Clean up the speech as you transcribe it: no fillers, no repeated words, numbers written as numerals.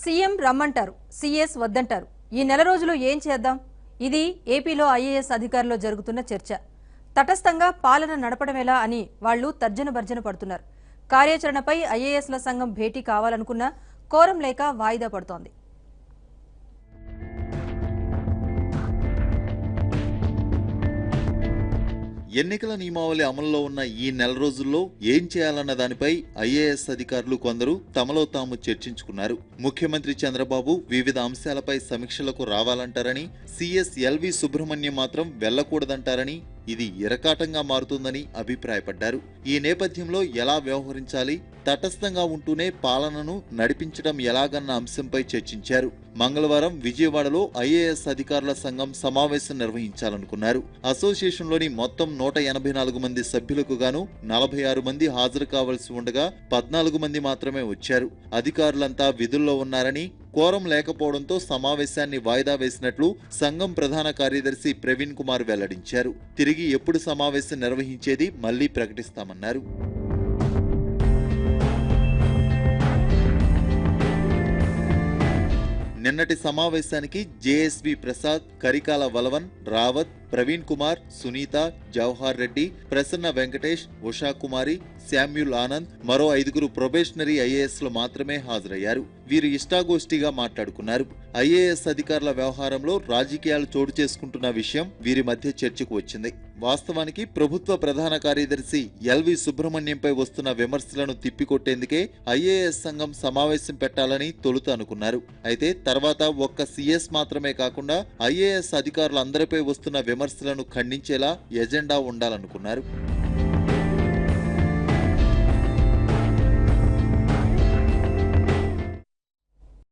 CM రమ్మంటారు, CS వద్దంటారు. ఈ నెల రోజులు ఏం చేద్దాం? ఇది ఏపీలో ఐఏఎస్ అధికారుల్లో జరుగుతున్న చర్చ. తటస్థంగా పాలన నడపడమేలా అని వాళ్లు తర్జన భర్జన పడుతున్నారు. కార్యాచరణపై ఐఏఎస్ల సంఘం భేటీ కావాలనుకున్నా కోరం లేక వాయిదా పడుతోంది. ఎన్నికల నియమావళి అమల్లో ఉన్న ఈ నెల రోజుల్లో ఏం చేయాలన్న దానిపై ఐఏఎస్ అధికారులు కొందరు తమలో తాము చర్చించుకున్నారు. ముఖ్యమంత్రి చంద్రబాబు వివిధ అంశాలపై సమీక్షలకు రావాలంటారని, సీఎస్ ఎల్వి సుబ్రహ్మణ్యం మాత్రం వెళ్లకూడదంటారని, ఇది ఇరకాటంగా మారుతుందని అభిప్రాయపడ్డారు. ఈ నేపథ్యంలో ఎలా వ్యవహరించాలి, తటస్థంగా ఉంటూనే పాలనను నడిపించడం ఎలాగన్న అంశంపై చర్చించారు. మంగళవారం విజయవాడలో ఐఏఎస్ అధికారుల సంఘం సమావేశం నిర్వహించాలనుకున్నారు. అసోసియేషన్లోని మొత్తం 184 మంది సభ్యులకు గాను 46 మంది హాజరు కావాల్సి ఉండగా 14 మంది మాత్రమే వచ్చారు. అధికారులంతా విధుల్లో ఉన్నారని, కోరం లేకపోవడంతో సమావేశాన్ని వాయిదా వేసినట్లు సంఘం ప్రధాన కార్యదర్శి ప్రవీణ్ కుమార్ వెల్లడించారు. తిరిగి ఎప్పుడు సమావేశం నిర్వహించేది మళ్లీ ప్రకటిస్తామన్నారు. నిన్నటి సమావేశానికి జేఎస్వి ప్రసాద్, కరికాల వలవన్, రావత్, ప్రవీణ్ కుమార్, సునీత, జవహర్ రెడ్డి, ప్రసన్న వెంకటేష్, ఉషా కుమారి, శామ్యూల్ ఆనంద్, మరో 5 ప్రొబేషనరీ ఐఏఎస్లు మాత్రమే హాజరయ్యారు. వీరు ఇష్టాగోష్ఠిగా మాట్లాడుకున్నారు. ఐఏఎస్ అధికారుల వ్యవహారంలో రాజకీయాలు చోటు చేసుకుంటున్న విషయం వీరి మధ్య చర్చకు వచ్చింది. వాస్తవానికి ప్రభుత్వ ప్రధాన కార్యదర్శి ఎల్వి సుబ్రహ్మణ్యంపై వస్తున్న విమర్శలను తిప్పికొట్టేందుకే ఐఏఎస్ సంఘం సమావేశం పెట్టాలని తొలుత అనుకున్నారు. అయితే తర్వాత ఒక్క సీఎస్ మాత్రమే కాకుండా ఐఏఎస్ అధికారులందరిపై వస్తున్న విమర్శలను ఖండించేలా ఎజెండా ఉండాలనుకున్నారు.